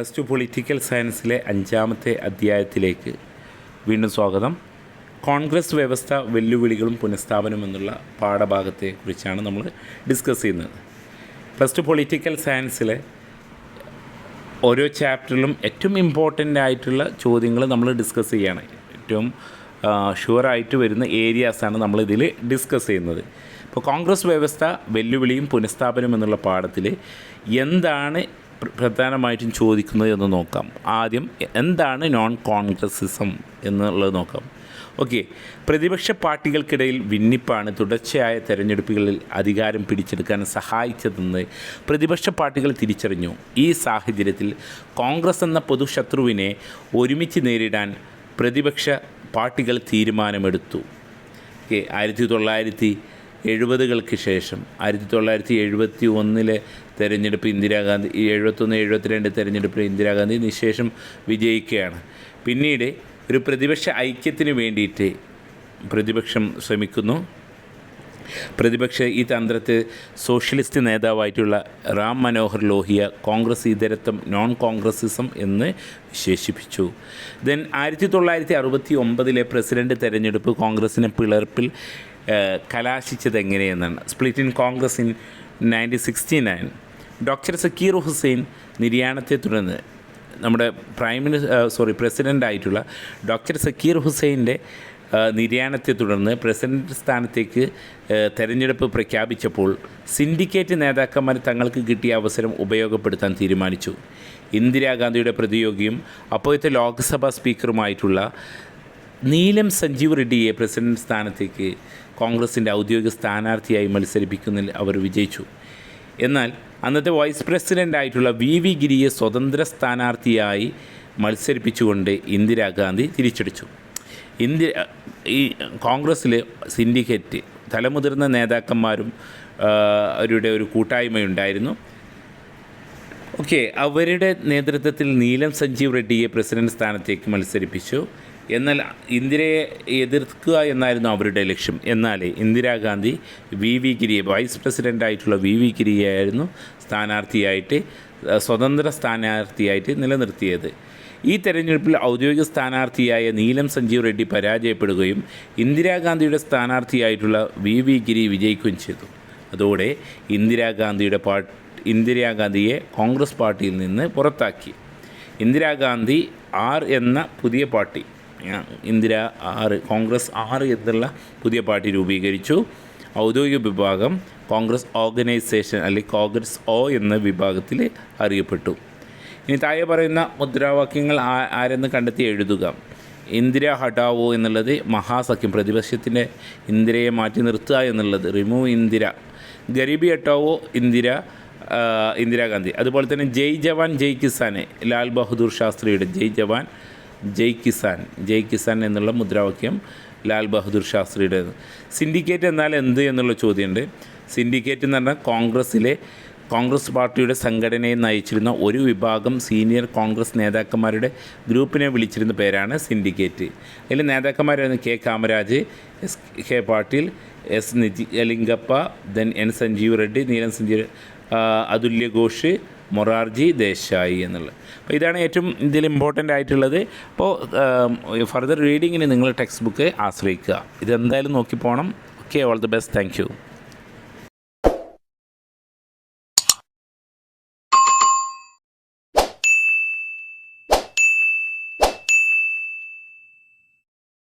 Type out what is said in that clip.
Plus two political സയൻസിലെ 5-ാമത്തെ അധ്യായത്തിലേക്ക് വീണ്ടും സ്വാഗതം. കോൺഗ്രസ് വ്യവസ്ഥ വെല്ലുവിളികളും പുനഃസ്ഥാപനവും എന്നുള്ള പാഠഭാഗത്തെക്കുറിച്ചാണ് നമ്മൾ ഡിസ്കസ് ചെയ്യുന്നത്. പ്ലസ് ടു പൊളിറ്റിക്കൽ സയൻസിലെ ഓരോ ചാപ്റ്ററിലും ഏറ്റവും ഇമ്പോർട്ടൻ്റ് ആയിട്ടുള്ള ചോദ്യങ്ങൾ നമ്മൾ ഡിസ്കസ് ചെയ്യുകയാണ്. ഏറ്റവും ഷുവറായിട്ട് വരുന്ന ഏരിയാസാണ് നമ്മളിതിൽ ഡിസ്കസ് ചെയ്യുന്നത്. ഇപ്പോൾ കോൺഗ്രസ് വ്യവസ്ഥ വെല്ലുവിളിയും പുനഃസ്ഥാപനവും എന്നുള്ള പാഠത്തിൽ എന്താണ് പ്രധാനമായിട്ടും ചോദിക്കുന്നത് എന്ന് നോക്കാം. ആദ്യം എന്താണ് നോൺ കോൺഗ്രസിസം എന്നുള്ളത് നോക്കാം. ഓക്കെ, പ്രതിപക്ഷ പാർട്ടികൾക്കിടയിൽ ഭിന്നിപ്പാണ് തുടർച്ചയായ തെരഞ്ഞെടുപ്പുകളിൽ അധികാരം പിടിച്ചെടുക്കാൻ സഹായിച്ചതെന്ന് പ്രതിപക്ഷ പാർട്ടികൾ തിരിച്ചറിഞ്ഞു. ഈ സാഹചര്യത്തിൽ കോൺഗ്രസ് എന്ന പൊതുശത്രുവിനെ ഒരുമിച്ച് നേരിടാൻ പ്രതിപക്ഷ പാർട്ടികൾ തീരുമാനമെടുത്തു. 1970-കൾക്ക് ശേഷം 1971 തെരഞ്ഞെടുപ്പ് ഇന്ദിരാഗാന്ധി, 71-72 തെരഞ്ഞെടുപ്പിൽ ഇന്ദിരാഗാന്ധി നിശേഷം വിജയിക്കുകയാണ്. പിന്നീട് ഒരു പ്രതിപക്ഷ ഐക്യത്തിന് വേണ്ടിയിട്ട് പ്രതിപക്ഷം ശ്രമിക്കുന്നു. ഈ തന്ത്രത്തെ സോഷ്യലിസ്റ്റ് നേതാവായിട്ടുള്ള റാം മനോഹർ ലോഹിയ കോൺഗ്രസ് ഇതരത്വം നോൺ കോൺഗ്രസിസം എന്ന് വിശേഷിപ്പിച്ചു. ദെൻ 1969 പ്രസിഡന്റ് തെരഞ്ഞെടുപ്പ് കോൺഗ്രസിനെ പിളർപ്പിൽ കലാശിച്ചത് എങ്ങനെയെന്നാണ്. Split in Congress in 1969. Doctor Zakir Hussain നിര്യാണത്തെ തുടർന്ന് നമ്മുടെ പ്രസിഡൻ്റായിട്ടുള്ള ഡോക്ടർ സക്കീർ ഹുസൈൻ്റെ നിര്യാണത്തെ തുടർന്ന് പ്രസിഡന്റ് സ്ഥാനത്തേക്ക് തെരഞ്ഞെടുപ്പ് പ്രഖ്യാപിച്ചപ്പോൾ സിൻഡിക്കേറ്റ് നേതാക്കന്മാർ തങ്ങൾക്ക് കിട്ടിയ അവസരം ഉപയോഗപ്പെടുത്താൻ തീരുമാനിച്ചു. ഇന്ദിരാഗാന്ധിയുടെ പ്രതിയോഗിയും അപ്പോഴത്തെ ലോക്സഭാ സ്പീക്കറുമായിട്ടുള്ള നീലം സഞ്ജീവ് റെഡ്ഡിയെ പ്രസിഡന്റ് സ്ഥാനത്തേക്ക് കോൺഗ്രസിൻ്റെ ഔദ്യോഗിക സ്ഥാനാർത്ഥിയായി മത്സരിപ്പിക്കുന്നതിൽ അവർ വിജയിച്ചു. എന്നാൽ അന്നത്തെ വൈസ് പ്രസിഡൻ്റായിട്ടുള്ള വി ഗിരിയെ സ്വതന്ത്ര സ്ഥാനാർത്ഥിയായി മത്സരിപ്പിച്ചുകൊണ്ട് ഇന്ദിരാഗാന്ധി തിരിച്ചടിച്ചു. ഈ കോൺഗ്രസ്സിൽ സിൻഡിക്കേറ്റ് തലമുതിർന്ന നേതാക്കന്മാരും അവരുടെ ഒരു കൂട്ടായ്മയുണ്ടായിരുന്നു. അവരുടെ നേതൃത്വത്തിൽ നീലം സഞ്ജീവ് റെഡ്ഡിയെ പ്രസിഡന്റ് സ്ഥാനത്തേക്ക് മത്സരിപ്പിച്ചു. എന്നാൽ ഇന്ദിരയെ എതിർക്കുക എന്നായിരുന്നു അവരുടെ ലക്ഷ്യം. എന്നാൽ ഇന്ദിരാഗാന്ധി വി ഗിരിയെ, വൈസ് പ്രസിഡൻ്റായിട്ടുള്ള വി ഗിരിയായിരുന്നു സ്വതന്ത്ര സ്ഥാനാർത്ഥിയായിട്ട് നിലനിർത്തിയത്. ഈ തെരഞ്ഞെടുപ്പിൽ ഔദ്യോഗിക സ്ഥാനാർത്ഥിയായ നീലം സഞ്ജീവ് റെഡ്ഡി പരാജയപ്പെടുകയും ഇന്ദിരാഗാന്ധിയുടെ സ്ഥാനാർത്ഥിയായിട്ടുള്ള വി ഗിരി വിജയിക്കുകയും ചെയ്തു. അതോടെ ഇന്ദിരാഗാന്ധിയെ കോൺഗ്രസ് പാർട്ടിയിൽ നിന്ന് പുറത്താക്കി. ഇന്ദിരാഗാന്ധി എന്ന പുതിയ പാർട്ടി, കോൺഗ്രസ് എന്നുള്ള പുതിയ പാർട്ടി രൂപീകരിച്ചു. ഔദ്യോഗിക വിഭാഗം കോൺഗ്രസ് ഓർഗനൈസേഷൻ അല്ലെങ്കിൽ കോൺഗ്രസ് എന്ന വിഭാഗത്തിൽ അറിയപ്പെട്ടു. ഇനി താഴെ പറയുന്ന മുദ്രാവാക്യങ്ങൾ ആരെന്ന് കണ്ടെത്തി എഴുതുക. ഇന്ദിര ഹഠാവോ എന്നുള്ളത് മഹാസഖ്യം, പ്രതിപക്ഷത്തിൻ്റെ ഇന്ദിരയെ മാറ്റി നിർത്തുക എന്നുള്ളത് റിമൂവ് ഇന്ദിര. ഗരീബി ഹഠാവോ ഇന്ദിരാഗാന്ധി. അതുപോലെ തന്നെ ജയ് ജവാൻ ജയ് കിസാൻ, ലാൽ ബഹദൂർ ശാസ്ത്രിയുടെ ജയ് ജവാൻ ജയ് കിസാൻ എന്നുള്ള മുദ്രാവാക്യം ലാൽ ബഹദൂർ ശാസ്ത്രിയുടെ. സിൻഡിക്കേറ്റ് എന്നാൽ എന്ത് എന്നുള്ള ചോദ്യമുണ്ട്. സിൻഡിക്കേറ്റ് എന്ന് പറഞ്ഞാൽ കോൺഗ്രസ് പാർട്ടിയുടെ സംഘടനയെ നയിച്ചിരുന്ന ഒരു വിഭാഗം സീനിയർ കോൺഗ്രസ് നേതാക്കന്മാരുടെ ഗ്രൂപ്പിനെ വിളിച്ചിരുന്ന പേരാണ് സിൻഡിക്കേറ്റ്. അതിൽ നേതാക്കന്മാരായിരുന്നു K Kamaraj, K Patil, S Nijalingappa, then N Sanjiva Reddy, Neelam Sanjiva, Atulya Ghosh, Morarji Desai എന്നുള്ളത്. അപ്പോൾ ഇതാണ് ഏറ്റവും ഇതിൽ ഇമ്പോർട്ടൻ്റ് ആയിട്ടുള്ളത്. അപ്പോൾ ഫർദർ റീഡിങ്ങിന് നിങ്ങൾ ടെക്സ്റ്റ് ബുക്ക് ആശ്രയിക്കുക. ഇതെന്തായാലും നോക്കി പോകണം. All the best. Thank you.